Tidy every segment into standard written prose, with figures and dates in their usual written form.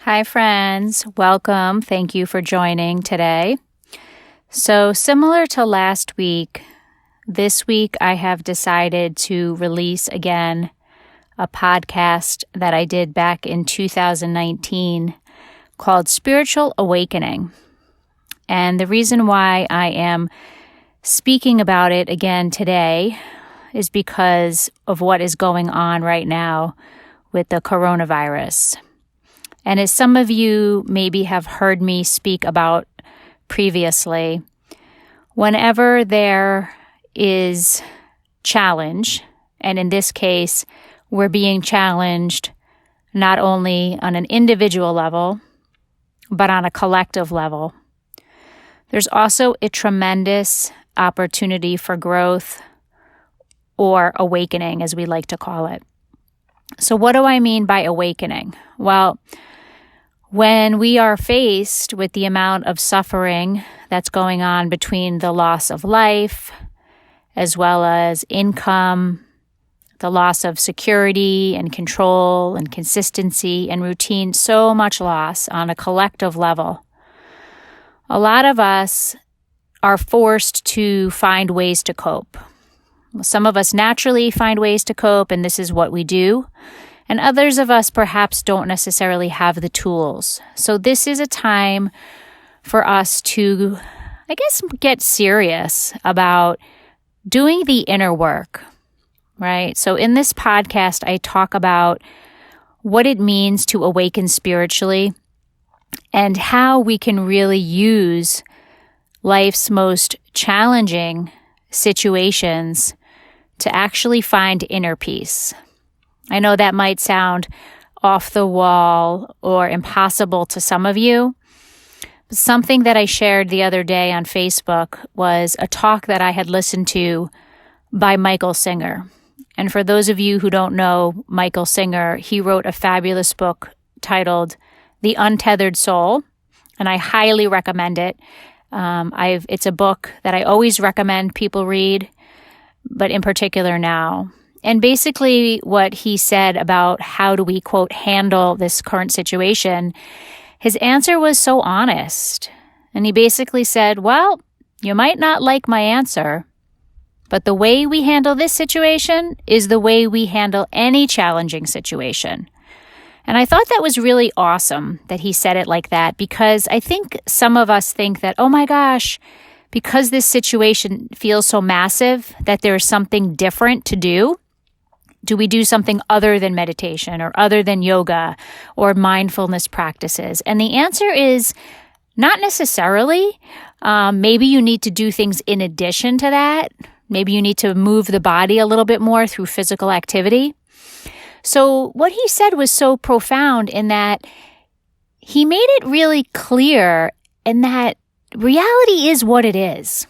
Hi, friends. Welcome. Thank you for joining today. So, similar to last week, this week I have decided to release again a podcast that I did back in 2019 called Spiritual Awakening. And the reason why I am speaking about it again today is because of what is going on right now with the coronavirus. And as some of you maybe have heard me speak about previously, whenever there is challenge, and in this case, we're being challenged not only on an individual level, but on a collective level, there's also a tremendous opportunity for growth or awakening, as we like to call it. So what do I mean by awakening? Well, when we are faced with the amount of suffering that's going on between the loss of life, as well as income, the loss of security and control and consistency and routine, so much loss on a collective level, a lot of us are forced to find ways to cope. Some of us naturally find ways to cope, and this is what we do. And others of us perhaps don't necessarily have the tools. So this is a time for us to, get serious about doing the inner work, right? So in this podcast, I talk about what it means to awaken spiritually and how we can really use life's most challenging situations to actually find inner peace. I know that might sound off the wall or impossible to some of you. But something that I shared the other day on Facebook was a talk that I had listened to by Michael Singer. And for those of you who don't know Michael Singer, he wrote a fabulous book titled The Untethered Soul, and I highly recommend it. It's a book that I always recommend people read, but in particular now. And basically what he said about how do we, quote, handle this current situation, his answer was so honest. And he basically said, well, you might not like my answer, but the way we handle this situation is the way we handle any challenging situation. And I thought that was really awesome that he said it like that, because I think some of us think that, oh my gosh, because this situation feels so massive that there's something different to do. Do we do something other than meditation or other than yoga or mindfulness practices? And the answer is not necessarily. Maybe you need to do things in addition to that. Maybe you need to move the body a little bit more through physical activity. So what he said was so profound in that he made it really clear in that reality is what it is.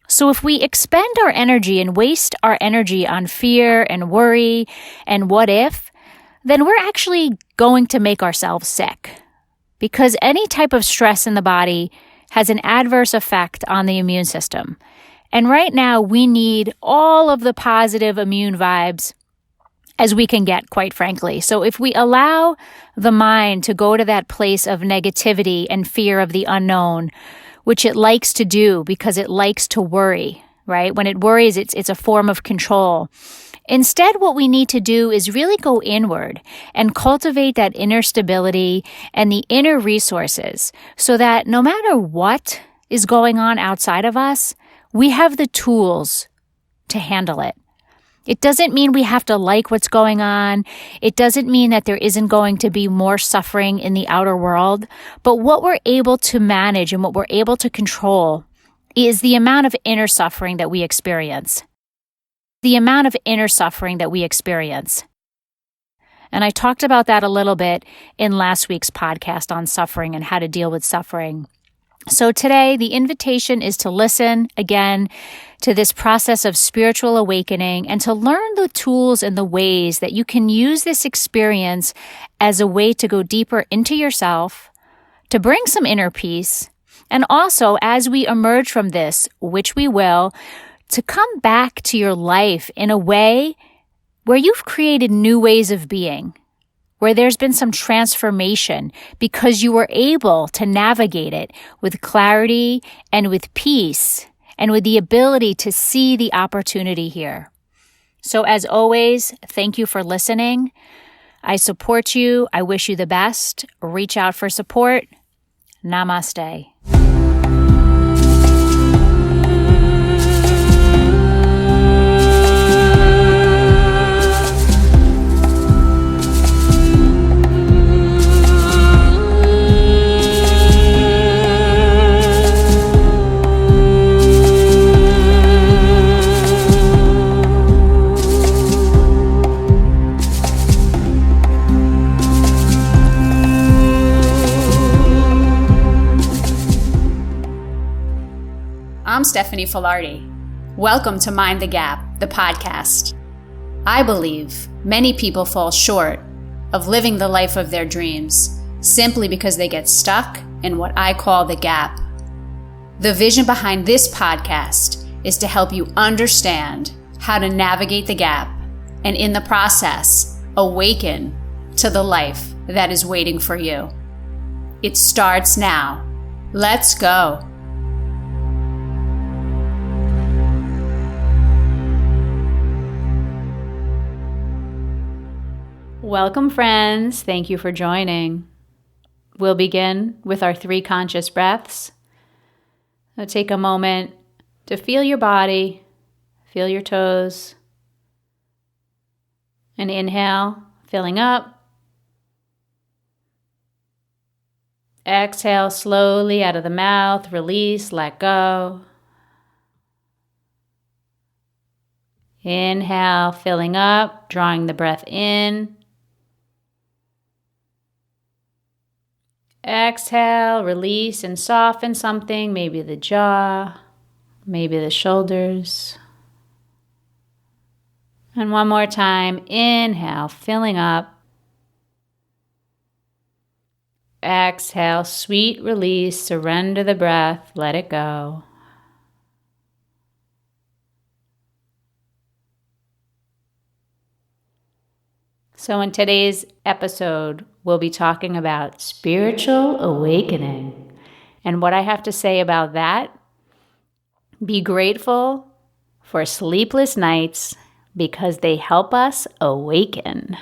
So if we expend our energy and waste our energy on fear and worry and what if, then we're actually going to make ourselves sick, because any type of stress in the body has an adverse effect on the immune system. And right now we need all of the positive immune vibes as we can get, quite frankly. So if we allow the mind to go to that place of negativity and fear of the unknown, which it likes to do because it likes to worry, right? When it worries, it's a form of control. Instead, what we need to do is really go inward and cultivate that inner stability and the inner resources so that no matter what is going on outside of us, we have the tools to handle it. It doesn't mean we have to like what's going on. It doesn't mean that there isn't going to be more suffering in the outer world. But what we're able to manage and what we're able to control is the amount of inner suffering that we experience. The amount of inner suffering that we experience. And I talked about that a little bit in last week's podcast on suffering and how to deal with suffering. So today, the invitation is to listen again to this process of spiritual awakening and to learn the tools and the ways that you can use this experience as a way to go deeper into yourself, to bring some inner peace, and also as we emerge from this, which we will, to come back to your life in a way where you've created new ways of being, where there's been some transformation because you were able to navigate it with clarity and with peace and with the ability to see the opportunity here. So as always, thank you for listening. I support you. I wish you the best. Reach out for support. Namaste. I'm Stephanie Filardi. Welcome to Mind the Gap, the podcast. I believe many people fall short of living the life of their dreams simply because they get stuck in what I call the gap. The vision behind this podcast is to help you understand how to navigate the gap and in the process, awaken to the life that is waiting for you. It starts now. Let's go. Welcome, friends. Thank you for joining. We'll begin with our 3 conscious breaths. Now take a moment to feel your body, feel your toes. And inhale, filling up. Exhale slowly out of the mouth, release, let go. Inhale, filling up, drawing the breath in. Exhale, release and soften something, maybe the jaw, maybe the shoulders. And one more time, inhale, filling up. Exhale, sweet release, surrender the breath, let it go. So in today's episode, we'll be talking about spiritual awakening. And what I have to say about that, be grateful for sleepless nights because they help us awaken.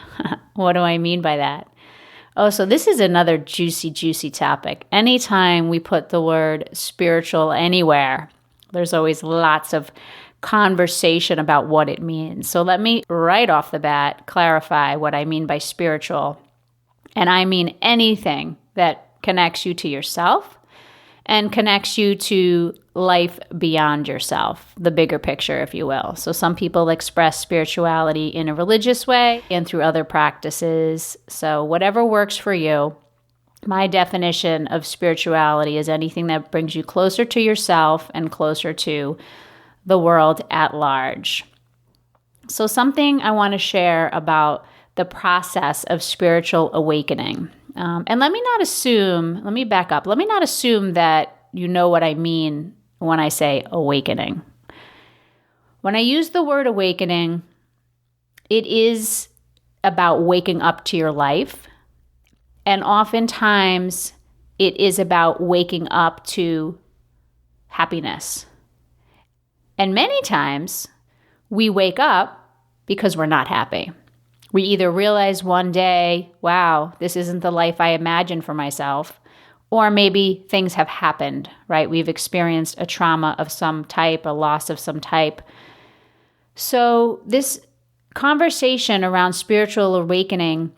What do I mean by that? Oh, so this is another juicy topic. Anytime we put the word spiritual anywhere, there's always lots of conversation about what it means. So let me right off the bat clarify what I mean by spiritual. And I mean anything that connects you to yourself and connects you to life beyond yourself, the bigger picture, if you will. So some people express spirituality in a religious way and through other practices. So whatever works for you. My definition of spirituality is anything that brings you closer to yourself and closer to the world at large. So something I want to share about the process of spiritual awakening. And let me back up. Let me not assume that you know what I mean when I say awakening. When I use the word awakening, it is about waking up to your life. And oftentimes it is about waking up to happiness. And many times we wake up because we're not happy. We either realize one day, wow, this isn't the life I imagined for myself, or maybe things have happened, right? We've experienced a trauma of some type, a loss of some type. So this conversation around spiritual awakening,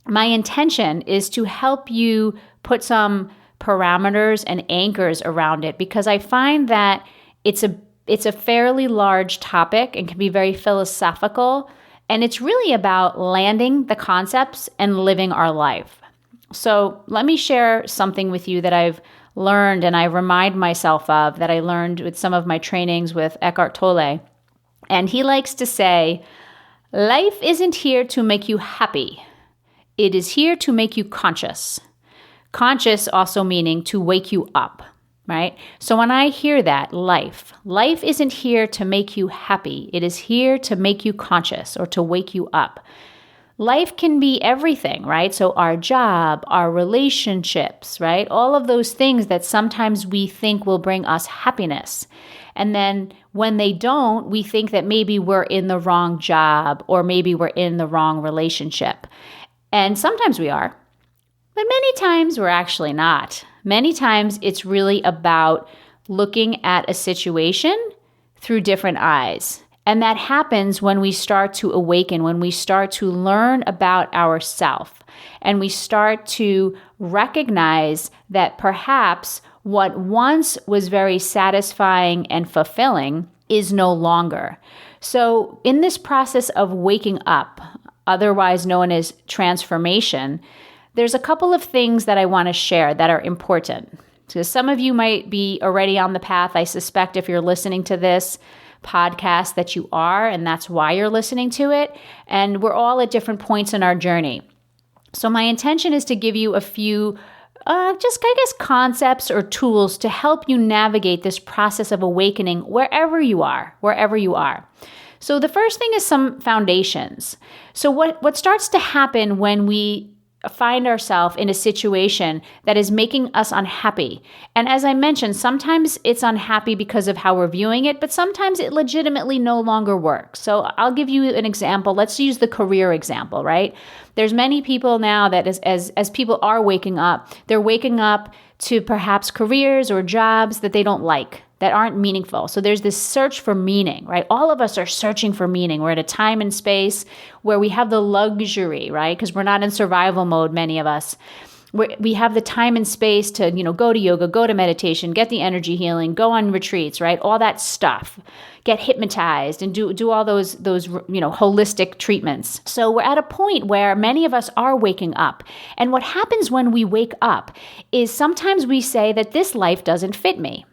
my intention is to help you put some parameters and anchors around it, because I find that it's a fairly large topic and can be very philosophical. And it's really about landing the concepts and living our life. So let me share something with you that I've learned and I remind myself of, that I learned with some of my trainings with Eckhart Tolle. And he likes to say, life isn't here to make you happy. It is here to make you conscious. Conscious also meaning to wake you up. Right? So when I hear that, life isn't here to make you happy. It is here to make you conscious or to wake you up. life can be everything, right? So our job, our relationships, right? All of those things that sometimes we think will bring us happiness. And then when they don't, we think that maybe we're in the wrong job or maybe we're in the wrong relationship. And sometimes we are, but many times we're actually not. Many times it's really about looking at a situation through different eyes. And that happens when we start to awaken, when we start to learn about ourselves, and we start to recognize that perhaps what once was very satisfying and fulfilling is no longer. So in this process of waking up, otherwise known as transformation, there's a couple of things that I want to share that are important. So some of you might be already on the path. I suspect if you're listening to this podcast that you are, and that's why you're listening to it. And we're all at different points in our journey. So my intention is to give you a few concepts or tools to help you navigate this process of awakening wherever you are. So the first thing is some foundations. So what starts to happen when we find ourselves in a situation that is making us unhappy. And as I mentioned, sometimes it's unhappy because of how we're viewing it, but sometimes it legitimately no longer works. So I'll give you an example. Let's use the career example, right? There's many people now that as people are waking up, they're waking up to perhaps careers or jobs that they don't like, that aren't meaningful. So there's this search for meaning, right? All of us are searching for meaning. We're at a time and space where we have the luxury, right? Because we're not in survival mode, many of us. We have the time and space to, go to yoga, go to meditation, get the energy healing, go on retreats, right? All that stuff. Get hypnotized and do all those holistic treatments. So we're at a point where many of us are waking up. And what happens when we wake up is sometimes we say that this life doesn't fit me.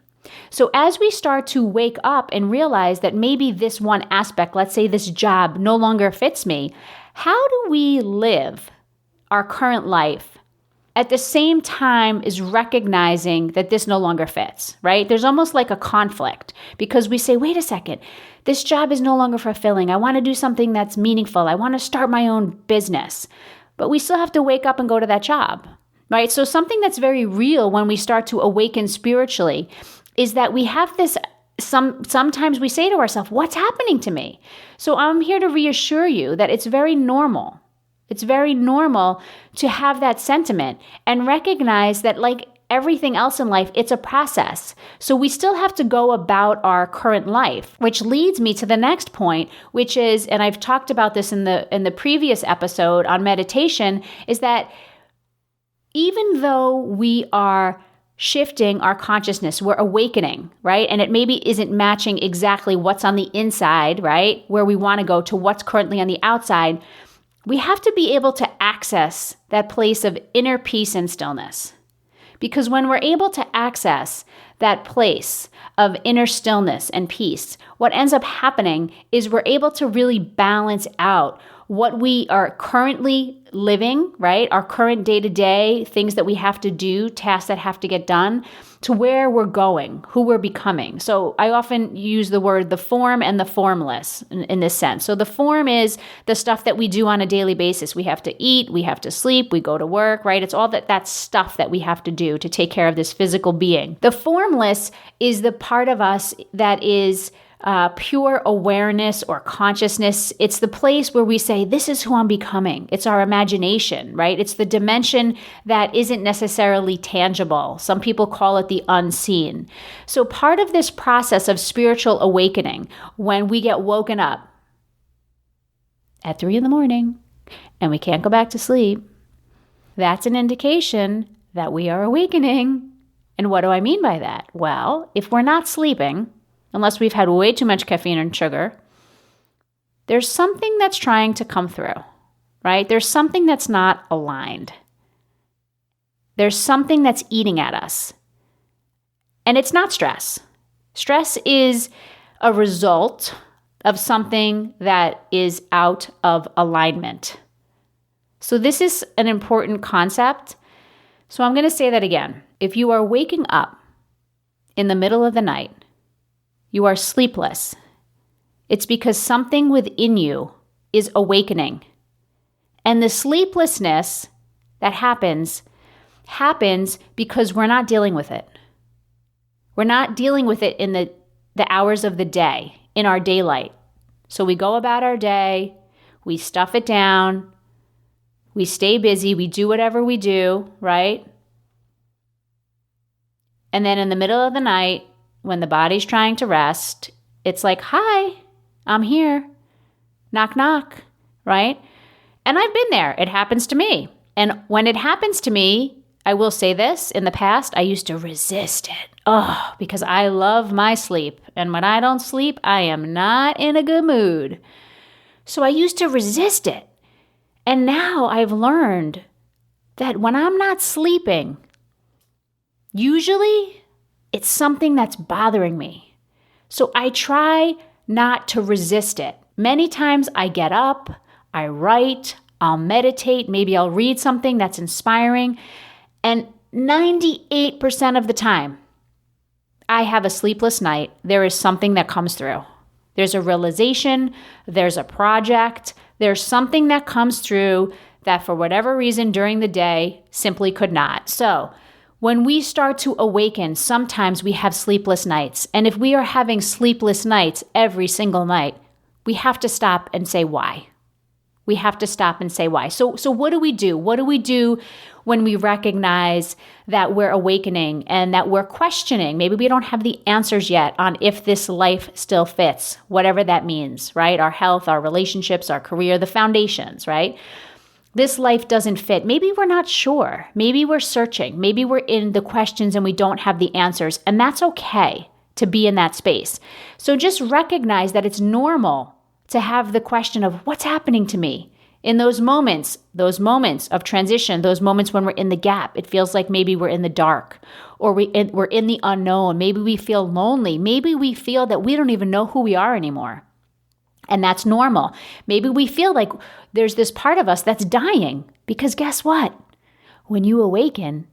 So as we start to wake up and realize that maybe this one aspect, let's say this job, no longer fits me, how do we live our current life at the same time as recognizing that this no longer fits, right? There's almost like a conflict because we say, wait a second, this job is no longer fulfilling. I want to do something that's meaningful. I want to start my own business, but we still have to wake up and go to that job, right? So something that's very real when we start to awaken spiritually is that we have this, sometimes we say to ourselves, what's happening to me? So I'm here to reassure you that it's very normal. It's very normal to have that sentiment and recognize that like everything else in life, it's a process. So we still have to go about our current life, which leads me to the next point, which is, and I've talked about this in the previous episode on meditation, is that even though we are shifting our consciousness, we're awakening, right? And it maybe isn't matching exactly what's on the inside, right? Where we want to go to what's currently on the outside. We have to be able to access that place of inner peace and stillness. Because when we're able to access that place of inner stillness and peace, what ends up happening is we're able to really balance out what we are currently living, right? Our current day-to-day, things that we have to do, tasks that have to get done, to where we're going, who we're becoming. So I often use the word the form and the formless in this sense. So the form is the stuff that we do on a daily basis. We have to eat, we have to sleep, we go to work, right? It's all that stuff that we have to do to take care of this physical being. The formless is the part of us that is pure awareness or consciousness. It's the place where we say, this is who I'm becoming. It's our imagination, right? It's the dimension that isn't necessarily tangible. Some people call it the unseen. So part of this process of spiritual awakening, when we get woken up at 3 a.m. and we can't go back to sleep, that's an indication that we are awakening. And what do I mean by that? Well, if we're not sleeping, unless we've had way too much caffeine and sugar, there's something that's trying to come through, right? There's something that's not aligned. There's something that's eating at us. And it's not stress. Stress is a result of something that is out of alignment. So this is an important concept. So I'm going to say that again. If you are waking up in the middle of the night, you are sleepless, it's because something within you is awakening. And the sleeplessness that happens because we're not dealing with it. We're not dealing with it in the hours of the day, in our daylight. So we go about our day, we stuff it down, we stay busy, we do whatever we do, right? And then in the middle of the night, when the body's trying to rest, it's like, hi, I'm here. Knock, knock, right? And I've been there. It happens to me. And when it happens to me, I will say this, in the past, I used to resist it. Oh, because I love my sleep. And when I don't sleep, I am not in a good mood. So I used to resist it. And now I've learned that when I'm not sleeping, usually it's something that's bothering me. So I try not to resist it. Many times I get up, I write, I'll meditate, maybe I'll read something that's inspiring. And 98% of the time, I have a sleepless night. There is something that comes through. There's a realization, there's a project, there's something that comes through that for whatever reason during the day simply could not. So when we start to awaken, sometimes we have sleepless nights. And if we are having sleepless nights every single night, we have to stop and say why. We have to stop and say why. So what do we do? What do we do when we recognize that we're awakening and that we're questioning? Maybe we don't have the answers yet on if this life still fits, whatever that means, right? Our health, our relationships, our career, the foundations, right? This life doesn't fit. Maybe we're not sure. Maybe we're searching. Maybe we're in the questions and we don't have the answers. And that's okay to be in that space. So just recognize that it's normal to have the question of what's happening to me in those moments of transition, those moments when we're in the gap. It feels like maybe we're in the dark or we're in the unknown. Maybe we feel lonely. Maybe we feel that we don't even know who we are anymore. And that's normal. Maybe we feel like there's this part of us that's dying because guess what? When you awaken,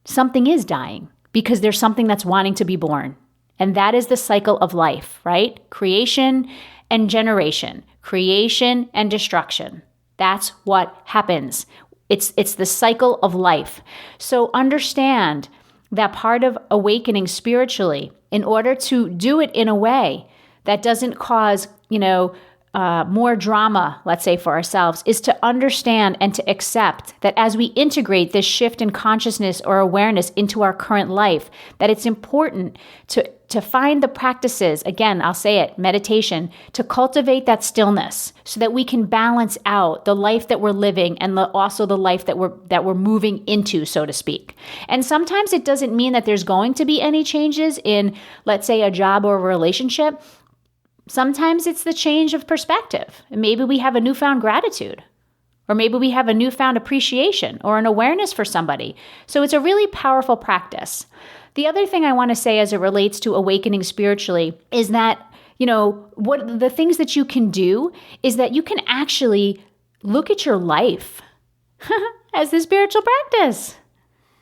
something is dying because there's something that's wanting to be born. And that is the cycle of life, right? Creation and generation, creation and destruction. That's what happens. It's the cycle of life. So understand that part of awakening spiritually, in order to do it in a way that doesn't cause, more drama, let's say for ourselves, is to understand and to accept that as we integrate this shift in consciousness or awareness into our current life, that it's important to find the practices, again, I'll say it, meditation, to cultivate that stillness so that we can balance out the life that we're living and also the life that we're moving into, so to speak. And sometimes it doesn't mean that there's going to be any changes in, let's say, a job or a relationship. Sometimes it's the change of perspective. Maybe we have a newfound gratitude, or maybe we have a newfound appreciation or an awareness for somebody. So it's a really powerful practice. The other thing I want to say as it relates to awakening spiritually is that, what the things that you can do is that you can actually look at your life as the spiritual practice.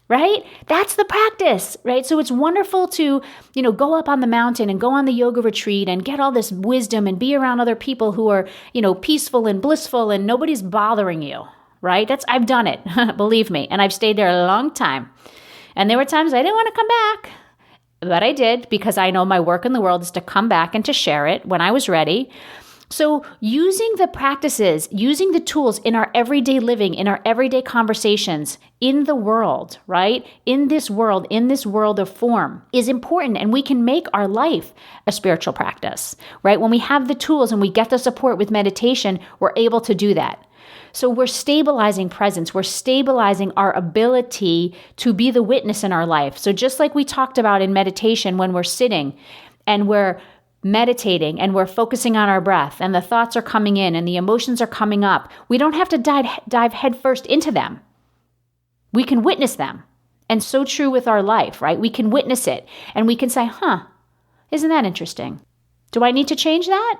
Right? That's the practice, right? So it's wonderful to, go up on the mountain and go on the yoga retreat and get all this wisdom and be around other people who are, peaceful and blissful and nobody's bothering you, right? I've done it, believe me. And I've stayed there a long time. And there were times I didn't want to come back, but I did because I know my work in the world is to come back and to share it when I was ready. So using the practices, using the tools in our everyday living, in our everyday conversations, in the world, right? In this world of form is important, and we can make our life a spiritual practice, right? When we have the tools and we get the support with meditation, we're able to do that. So we're stabilizing presence. We're stabilizing our ability to be the witness in our life. So just like we talked about in meditation, when we're sitting and we're meditating and we're focusing on our breath and the thoughts are coming in and the emotions are coming up, we don't have to dive headfirst into them. We can witness them. And so true with our life, right? We can witness it and we can say, isn't that interesting? Do I need to change that?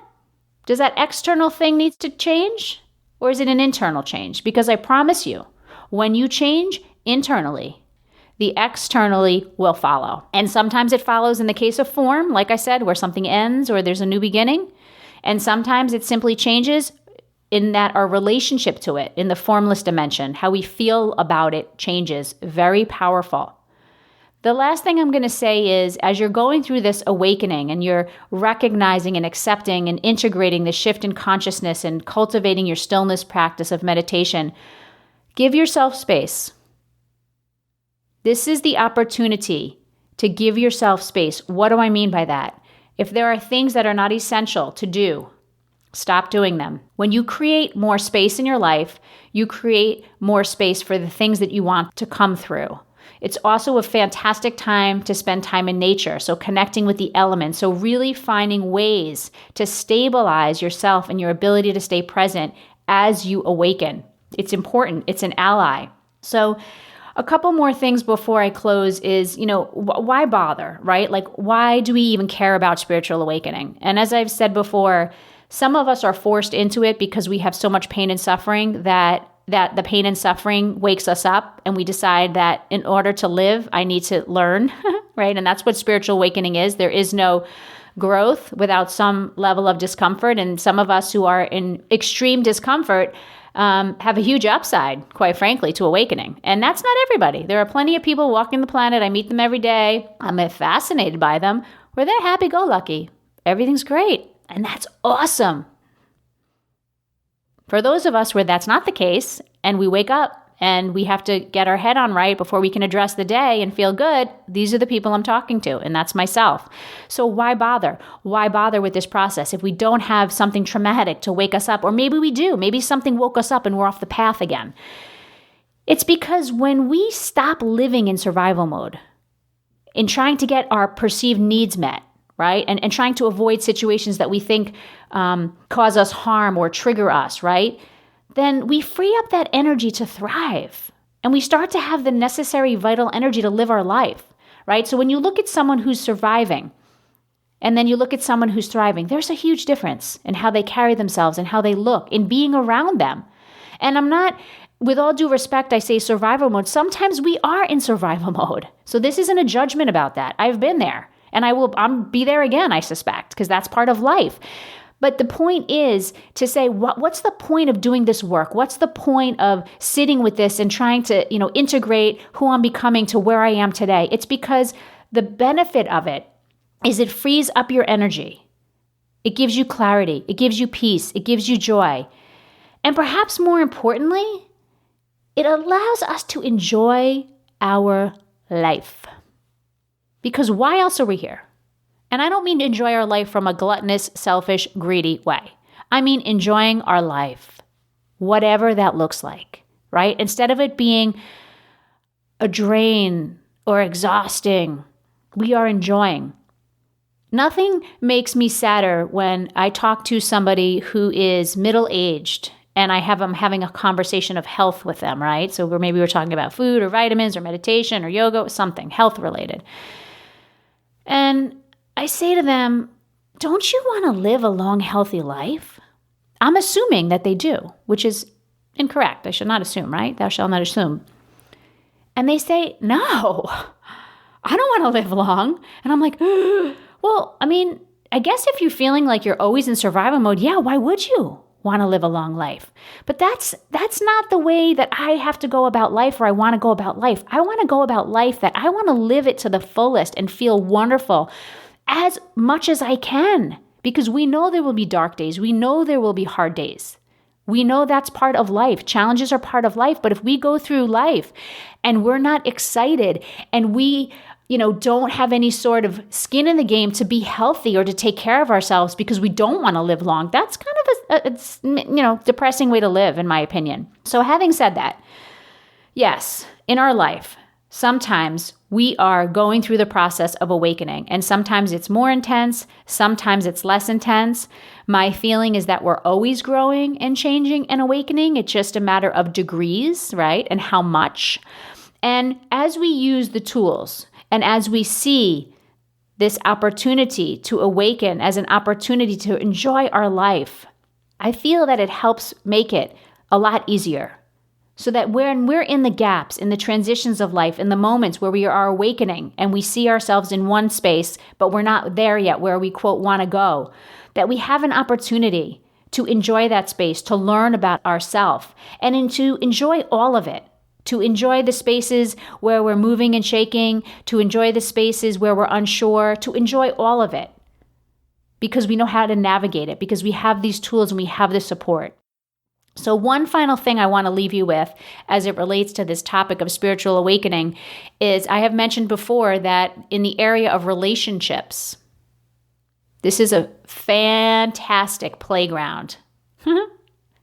Does that external thing need to change? Or is it an internal change? Because I promise you, when you change internally, the externally will follow. And sometimes it follows in the case of form, like I said, where something ends or there's a new beginning. And sometimes it simply changes in that our relationship to it, in the formless dimension, how we feel about it changes. Very powerful. The last thing I'm going to say is, as you're going through this awakening and you're recognizing and accepting and integrating the shift in consciousness and cultivating your stillness practice of meditation, give yourself space. This is the opportunity to give yourself space. What do I mean by that? If there are things that are not essential to do, stop doing them. When you create more space in your life, you create more space for the things that you want to come through. It's also a fantastic time to spend time in nature, so connecting with the elements, so really finding ways to stabilize yourself and your ability to stay present as you awaken. It's important. It's an ally. So a couple more things before I close is, why bother, right? Like, why do we even care about spiritual awakening? And as I've said before, some of us are forced into it because we have so much pain and suffering that the pain and suffering wakes us up, and we decide that in order to live, I need to learn, right? And that's what spiritual awakening is. There is no growth without some level of discomfort. And some of us who are in extreme discomfort have a huge upside, quite frankly, to awakening. And that's not everybody. There are plenty of people walking the planet. I meet them every day. I'm fascinated by them, where they're happy-go-lucky. Everything's great. And that's awesome. For those of us where that's not the case, and we wake up and we have to get our head on right before we can address the day and feel good, these are the people I'm talking to, and that's myself. So why bother? Why bother with this process if we don't have something traumatic to wake us up? Or maybe we do. Maybe something woke us up and we're off the path again. It's because when we stop living in survival mode, in trying to get our perceived needs met, right? And trying to avoid situations that we think cause us harm or trigger us, right? Then we free up that energy to thrive. And we start to have the necessary vital energy to live our life, right? So when you look at someone who's surviving, and then you look at someone who's thriving, there's a huge difference in how they carry themselves and how they look in being around them. And I'm not, with all due respect, I say survival mode. Sometimes we are in survival mode. So this isn't a judgment about that. I've been there. And I'll be there again, I suspect, because that's part of life. But the point is to say, what's the point of doing this work? What's the point of sitting with this and trying to, integrate who I'm becoming to where I am today? It's because the benefit of it is it frees up your energy. It gives you clarity. It gives you peace. It gives you joy. And perhaps more importantly, it allows us to enjoy our life. Because why else are we here? And I don't mean to enjoy our life from a gluttonous, selfish, greedy way. I mean enjoying our life, whatever that looks like, right? Instead of it being a drain or exhausting, we are enjoying. Nothing makes me sadder when I talk to somebody who is middle-aged and I'm having a conversation of health with them, right? So maybe we're talking about food or vitamins or meditation or yoga, something health-related. And I say to them, don't you want to live a long, healthy life? I'm assuming that they do, which is incorrect. I should not assume, right? Thou shalt not assume. And they say, no, I don't want to live long. And I'm like, well, I guess if you're feeling like you're always in survival mode, yeah, why would you want to live a long life? But that's not the way that I have to go about life, or I want to go about life. I want to go about life that I want to live it to the fullest and feel wonderful as much as I can, because we know there will be dark days. We know there will be hard days. We know that's part of life. Challenges are part of life. But if we go through life and we're not excited and we don't have any sort of skin in the game to be healthy or to take care of ourselves because we don't want to live long, that's kind of a depressing way to live, in my opinion. So having said that, yes, in our life, sometimes we are going through the process of awakening, and sometimes it's more intense, sometimes it's less intense. My feeling is that we're always growing and changing and awakening. It's just a matter of degrees, right? And how much. And as we use the tools, and as we see this opportunity to awaken as an opportunity to enjoy our life, I feel that it helps make it a lot easier. So that when we're in the gaps, in the transitions of life, in the moments where we are awakening and we see ourselves in one space, but we're not there yet where we, quote, want to go, that we have an opportunity to enjoy that space, to learn about ourselves, and to enjoy all of it. To enjoy the spaces where we're moving and shaking, to enjoy the spaces where we're unsure, to enjoy all of it. Because we know how to navigate it, because we have these tools and we have the support. So one final thing I want to leave you with as it relates to this topic of spiritual awakening is I have mentioned before that in the area of relationships, this is a fantastic playground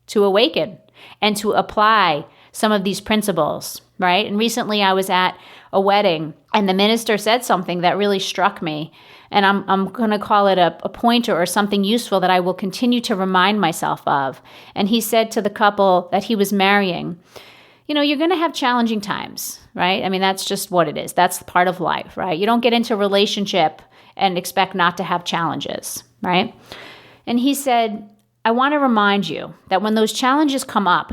to awaken and to apply some of these principles, right? And recently I was at a wedding and the minister said something that really struck me. And I'm going to call it a pointer or something useful that I will continue to remind myself of. And he said to the couple that he was marrying, you're going to have challenging times, right? I mean, that's just what it is. That's part of life, right? You don't get into a relationship and expect not to have challenges, right? And he said, I want to remind you that when those challenges come up,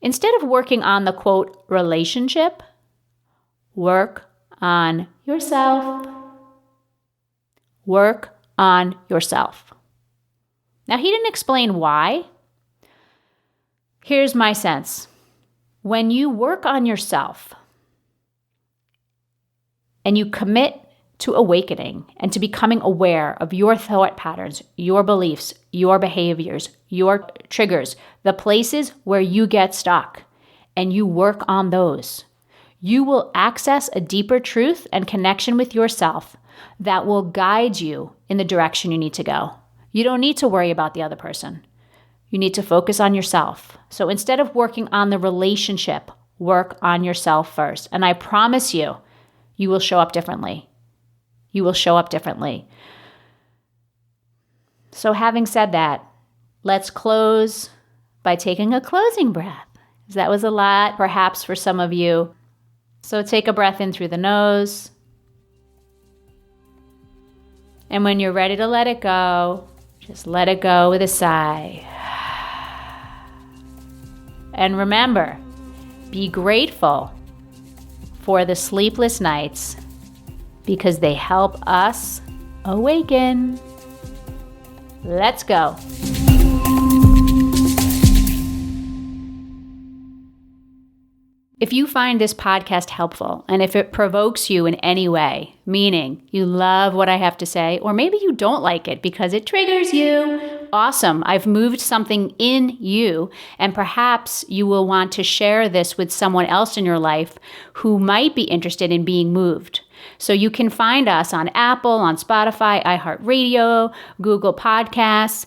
instead of working on the, quote, relationship, work on yourself. Work on yourself. Now, he didn't explain why. Here's my sense. When you work on yourself and you commit to awakening and to becoming aware of your thought patterns, your beliefs, your behaviors, your triggers, the places where you get stuck, and you work on those, you will access a deeper truth and connection with yourself that will guide you in the direction you need to go. You don't need to worry about the other person. You need to focus on yourself. So instead of working on the relationship, work on yourself first. And I promise you, you will show up differently. You will show up differently. So having said that, let's close by taking a closing breath. That was a lot, perhaps, for some of you. So take a breath in through the nose. And when you're ready to let it go, just let it go with a sigh. And remember, be grateful for the sleepless nights because they help us awaken. Let's go. If you find this podcast helpful and if it provokes you in any way, meaning you love what I have to say, or maybe you don't like it because it triggers you, awesome. I've moved something in you, and perhaps you will want to share this with someone else in your life who might be interested in being moved. So you can find us on Apple, on Spotify, iHeartRadio, Google Podcasts.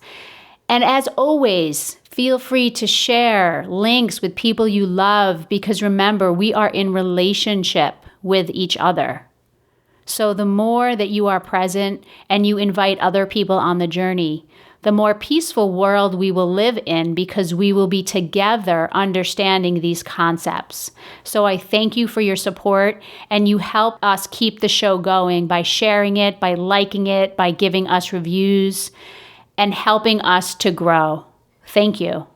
And as always, feel free to share links with people you love because remember, we are in relationship with each other. So the more that you are present and you invite other people on the journey, the more peaceful world we will live in because we will be together understanding these concepts. So I thank you for your support, and you help us keep the show going by sharing it, by liking it, by giving us reviews, and helping us to grow. Thank you.